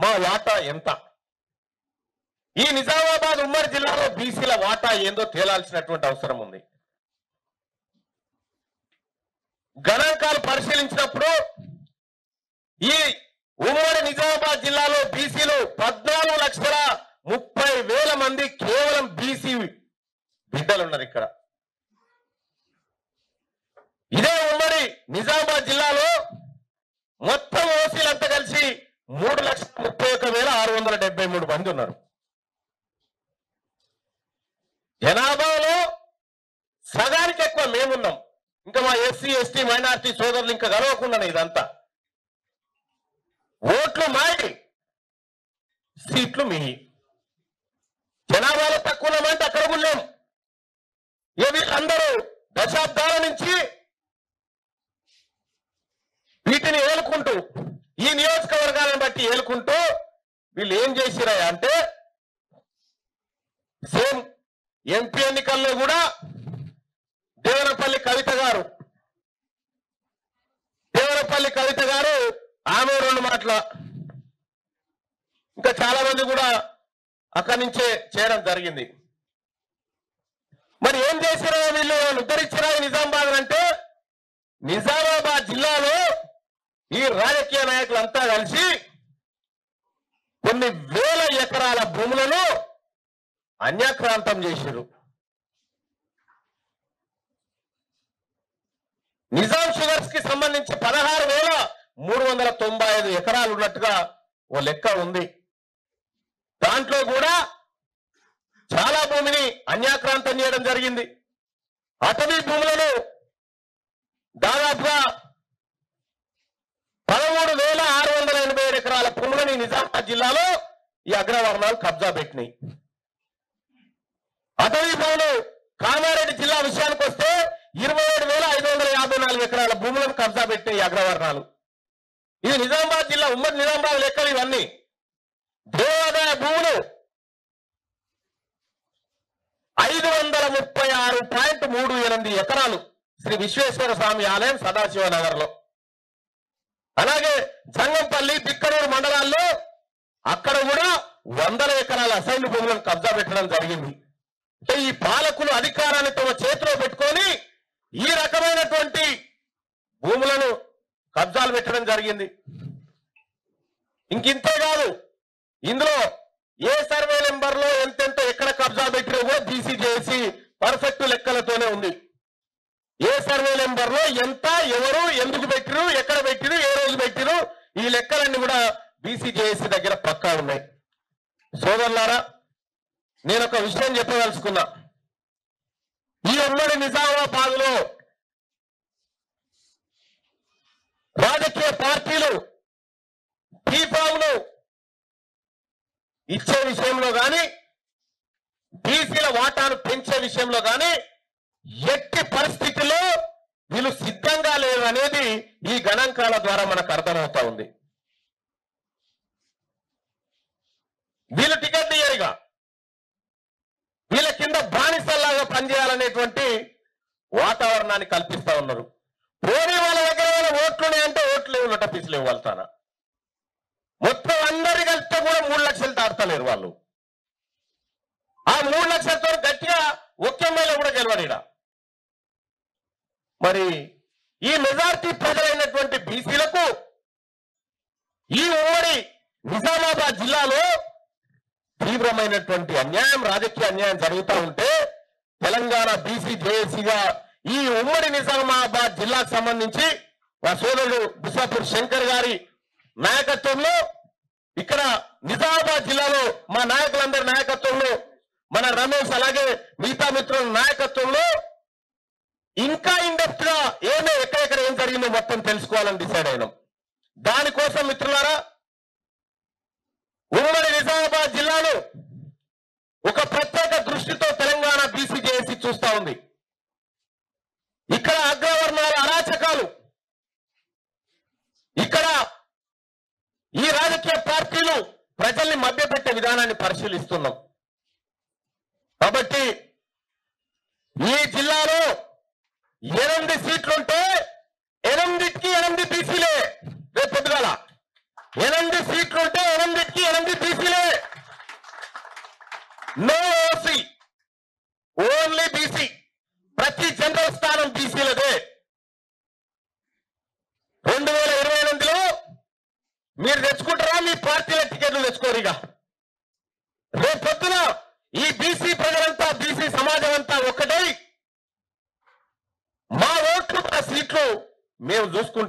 మా వాటా ఎంత? ఈ నిజామాబాద్ ఉమ్మడి జిల్లాలో బీసీల వాటా ఏందో తేలాల్సినటువంటి అవసరం ఉంది. గణాంకాలు పరిశీలించినప్పుడు ఈ ఉమ్మడి నిజామాబాద్ జిల్లాలో బీసీలు 14,30,000 మంది కేవలం బీసీ బిడ్డలు ఉన్నారు. ఇక్కడ ఇదే ఉమ్మడి నిజామాబాద్ జిల్లాలో మొత్తం ఓసీలంతా కలిసి 3,31,673 మంది ఉన్నారు. జనాభాలో సగానికి ఎక్కువ మేమున్నాం. ఇంకా మా ఎస్సీ ఎస్టీ మైనారిటీ సోదరులు ఇంకా గెలవకుండా ఇదంతా. ఓట్లు మాయి, సీట్లు మీ. జనాభాలో తక్కువ ఉన్నామంటే అక్కడ ఉన్నాం. వీళ్ళందరూ దశాబ్దాల నుంచి వీటిని ఏలుకుంటూ, ఈ నియోజకవర్గాలను బట్టి ఏలుకుంటూ వీళ్ళు ఏం చేసిరా అంటే, సేమ్ ఎంపీ ఎన్నికల్లో కూడా దేవరపల్లి కవిత గారు ఆమె 2 మాటల, ఇంకా చాలా మంది కూడా అక్కడి నుంచే చేయడం జరిగింది. మరి ఏం చేసిరా వీళ్ళు? ఉద్ధరించిరా నిజామాబాద్ అంటే, నిజామాబాద్ జిల్లాలో ఈ రాజకీయ నాయకులంతా కలిసి కొన్ని వేల ఎకరాల భూములను అన్యాక్రాంతం చేశారు. నిజాం షుగర్స్ కి సంబంధించి 16,395 ఎకరాలు ఉన్నట్టుగా ఓ లెక్క ఉంది. దాంట్లో కూడా చాలా భూమిని అన్యాక్రాంతం చేయడం జరిగింది. అటవీ భూములను దాదాపుగా 13,687 ఎకరాల భూములని నిజామాబాద్ జిల్లాలో ఈ అగ్రవర్ణాలు కబ్జా పెట్టినాయి. అటవీ భూములు కామారెడ్డి జిల్లా విషయానికి వస్తే 27,554 ఎకరాల భూములను కబ్జా పెట్టిన ఈ అగ్రవర్ణాలు. ఇది నిజామాబాద్ జిల్లా ఉమ్మడి నిజామాబాద్ లెక్కలు ఇవన్నీ. దేవాదాయ భూములు 536.38 ఎకరాలు శ్రీ విశ్వేశ్వర స్వామి ఆలయం సదాశివనగర్ లో. అలాగే జంగంపల్లి, బిక్కనూరు మండలాల్లో అక్కడ కూడా 100 ఎకరాల అసైన్ భూములను కబ్జా పెట్టడం జరిగింది. ఈ పాలకులు అధికారాన్ని తమ చేతిలో పెట్టుకొని ఈ రకమైనటువంటి భూములను కబ్జాలు పెట్టడం జరిగింది. ఇంకింతే కాదు, ఇందులో ఏ సర్వే నెంబర్ లో ఎంతెంత ఎక్కడ కబ్జా పెట్టినా కూడా బీసీ చేసి పర్ఫెక్ట్ లెక్కలతోనే ఉంది. ఏ సర్వే నెంబర్ లో ఎంత, ఎవరు, ఎందుకు పెట్టిరు, ఎక్కడ పెట్టిరు, ఏ రోజు పెట్టిరు, ఈ లెక్కలన్నీ కూడా బీసీ జేఏసీ దగ్గర పక్కా ఉన్నాయి. సోదరులారా, నేను ఒక విషయం చెప్పదలుచుకున్నా. ఈ ఉమ్మడి నిజామాబాద్ లో రాజకీయ పార్టీలు బీఫామ్ను ఇచ్చే విషయంలో కానీ, బీసీల వాటాను పెంచే విషయంలో కానీ ఎట్టి పరిస్థితుల్లో వీళ్ళు సిద్ధంగా లేరు అనేది ఈ గణాంకాల ద్వారా మనకు అర్థమవుతా ఉంది. వీళ్ళు టికెట్ ఇయ్యరుగా, వీళ్ళ కింద బానిసల్లాగా పనిచేయాలనేటువంటి వాతావరణాన్ని కల్పిస్తా ఉన్నారు. పోనీ వాళ్ళ దగ్గర ఓట్లున్నాయంటే ఓట్లు లేవు, నోటీసులు లేవు. వాళ్ళ మొత్తం అందరి కలిపితే కూడా 3 లక్షలు దాటలేరు వాళ్ళు. ఆ 3 లక్షలతో గట్టిగా ఒక్క ఎమ్మెల్యే కూడా గెలవడు. మరి ఈ మెజార్టీ ప్రజలైనటువంటి బీసీలకు ఈ ఉమ్మడి నిజామాబాద్ జిల్లాలో తీవ్రమైనటువంటి అన్యాయం, రాజకీయ అన్యాయం జరుగుతూ ఉంటే తెలంగాణ బీసీ జేఏసీగా ఈ ఉమ్మడి నిజామాబాద్ జిల్లాకు సంబంధించి మా సోదరుడు బిసాపూర్ శంకర్ గారి నాయకత్వంలో, ఇక్కడ నిజామాబాద్ జిల్లాలో మా నాయకులందరి నాయకత్వంలో, మన రమేష్ అలాగే మిగతా మిత్రుల నాయకత్వంలో ఇంకా ఇండెప్త్ గా ఎక్కడెక్కడ ఏం జరిగిందో మొత్తం తెలుసుకోవాలని డిసైడ్ అయినాం. దానికోసం మిత్రులారా, ఉమ్మడి నిజామాబాద్ జిల్లాను ఒక ప్రత్యేక దృష్టితో తెలంగాణ బీసీ జేఏసీ చూస్తా ఉంది. ఇక్కడ అగ్రవర్ణాల అరాచకాలు, ఇక్కడ ఈ రాజకీయ పార్టీలు ప్రజల్ని మభ్యపెట్టే విధానాన్ని పరిశీలిస్తున్నాం. కాబట్టి ఈ జిల్లాలో 8 సీట్లుంటే 8కి 8 బీసీలే. రేపు పొద్దుగాల 8 సీట్లుంటే 8కి మంది బీసీలే, నో ఓసీ, ఓన్లీ బీసీ. ప్రతి జనరల్ స్థానం బీసీలదే. 2028లో మీరు తెచ్చుకుంటారా? మీ పార్టీల టికెట్లు తెచ్చుకోరిగా. రేపు పొద్దున ఈ బీసీ ప్రజలంతా, బీసీ సమాజం అంతా ఒక్కటై మా ఓట్లు, మా సీట్లు మేము చూసుకుంటాం.